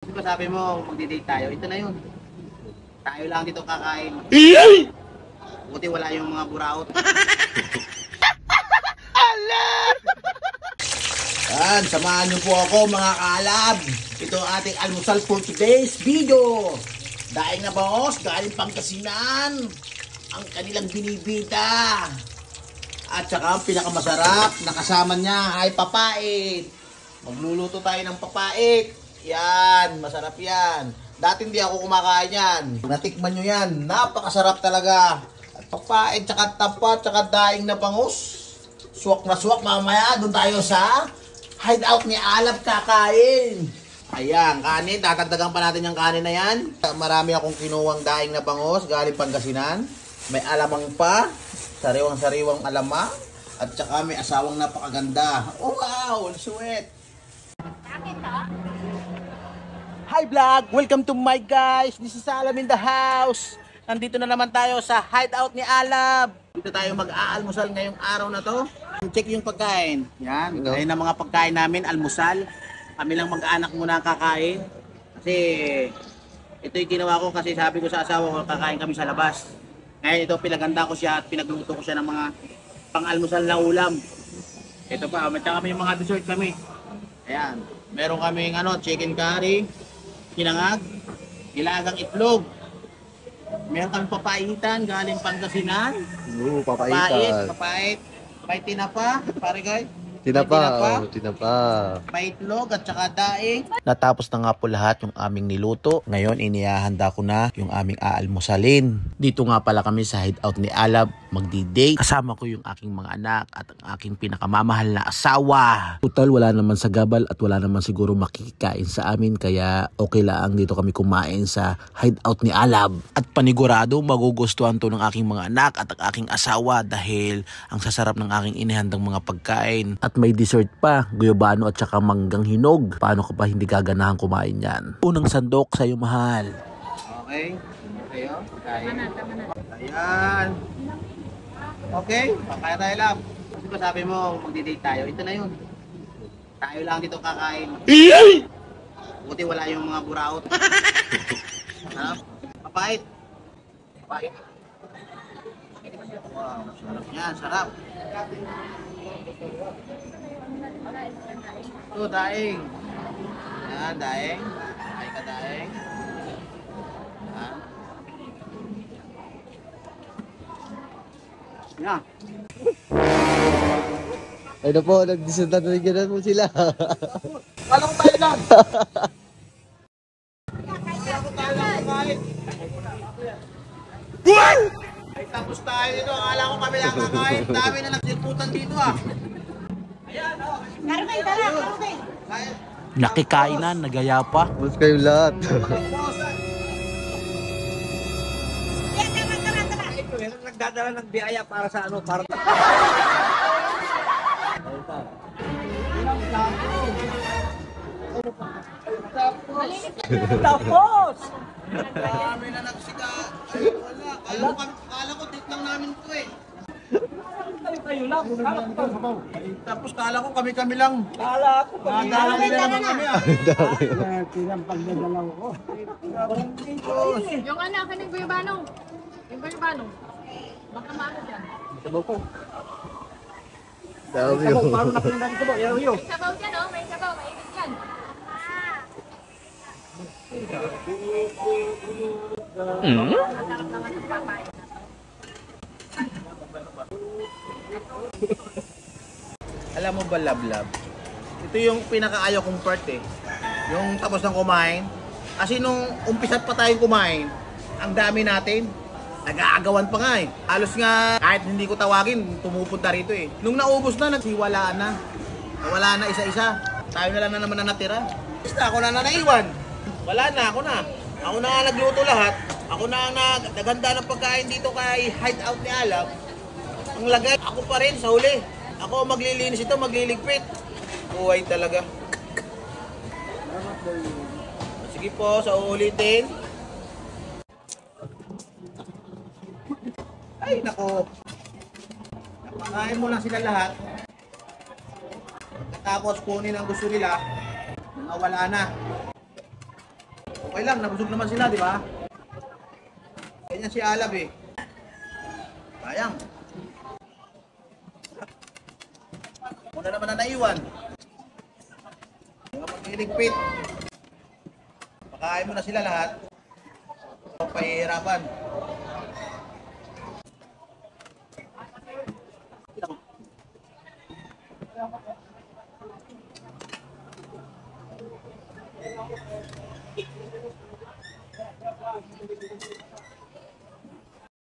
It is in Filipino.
Di ba sabi mo, magdi-date tayo? Ito na yun. Tayo lang dito kakain. Buti wala yung mga buraot. Yan, samahan niyo po ako mga kaalab. Ito ang ating almusal for today's video. Daing na boss, galing Pangasinan. Ang kanilang binibita. At saka ang pinakamasarap na kasama niya ay papait. Magluluto tayo ng papait. Yan, masarap yan. Dati hindi ako kumakain yan. Natikman nyo yan, napakasarap talaga. At papait, tsaka tapat, tsaka daing na bangus. Swak na swak, mamaya doon tayo sa hideout ni Alab kakain. Ayan, kanin, tatagdagan pa natin yung kanin na yan. Marami akong kinuwang daing na bangus, galing Pangasinan. May alamang pa, sariwang-sariwang alamang. At saka may asawang napakaganda. Oh wow, sweet. Hi vlog! Welcome to my guys! This is Alam in the house! Nandito na naman tayo sa hideout ni Alab. Dito tayo mag-aalmusal ngayong araw na to. Check yung pagkain. Yan, ayun ang mga pagkain namin, almusal. Kami lang mag-anak muna kakain. Kasi ito yung ginawa ko kasi sabi ko sa asawa ko kakain kami sa labas. Ngayon ito pinaganda ko siya at pinagluto ko siya ng mga pang-almusal na ulam. Ito pa, may kami yung mga dessert kami. Ayan, meron kaming chicken curry, hinangag, nilagang itlog. Meron kami papaitan galing Pangasinan. Papaitan. May tinapa, pare guys. Tinapa. May itlog at saka daing. Natapos na nga po lahat yung aming niluto. Ngayon inihahanda ko na yung aming aalmusalin. Dito nga pala kami sa hideout ni Alab magdi-date. Kasama ko yung aking mga anak at ang aking pinakamamahal na asawa. Total wala naman sa gabal at wala naman siguro makikikain sa amin. Kaya okay lang dito kami kumain sa hideout ni Alab. At panigurado magugustuhan to ng aking mga anak at ang aking asawa dahil ang sasarap ng aking inihandang mga pagkain. At may dessert pa, guyabano at saka manggang hinog. Paano ka pa hindi gaganahan kumain yan? Unang sandok sa'yo, mahal. Okay. Okay, kain. Ayan. Okay, kaya tayo lang. Kasi ba sabi mo, magdi-date tayo? Ito na yun. Tayo lang dito kakain. Buti wala yung mga buraot. Sarap. Papait. Papait. Wow, sarap yan, sarap. Ito, daing. Yan, daing. Ay ka, daing. Yan. Yan. Ay na po, nagdisundan mo sila. Kala ko tayo lang. Kala ko tayo lang kumain. Ay, tapos tayo dito. Akala ko kami lang kakain. Dami na nagsilputan dito ah. Ayan, oh. Karugay, tara, karugay. Nakikainan, nagaya pa. Mas kayong lahat. Meron nagdadala ng biyaya para sa para Tapos! Dami na nagsika. Ay, wala. Kala ko date lang namin to eh. Kayo lang, Tapos kala ko kami lang. kala ko pa. Dami na naman kami ah. Tinang pagdadalaw ko. Yung anak ka ng Guyabano. Yung Guyabano. Baka maano dyan. Sabaw ko. Dami Sabaw, yun. parang nakilang sabaw. Yaw, yaw. May sabaw dyan oh. May sabaw. Mainit dyan. Masarap naman ang papain. Alam mo ba, Lablab? Ito yung pinakaayaw kong part eh. Yung tapos ng kumain. Kasi nung umpisat pa tayong kumain, ang dami natin. Nag-aagawan pa nga eh. Halos nga, kahit hindi ko tawagin, pumupunta rito eh. Nung naubos na, nagsiwala na. Nawala na isa-isa. Tayo na lang na naman na natira. Basta ako na naiwan. Wala na, ako na. Ako na nga nagluto lahat. Ako na naganda ng pagkain dito kay hideout ni Alab. Ang lagay, ako pa rin sa huli. Ako maglilinis ito, magliligpit. Buhay talaga. Sige po, sa uulitin. Ay, nako. Napakain mo lang sila lahat. Tapos kunin ang gusto nila. Wala na. Okay lang, nabusog naman sila, di ba? Ganyan si Alab eh. Sayang. Una naman na naiwan. Mga magliligpit. Pakain mo na sila lahat. Pahihirapan.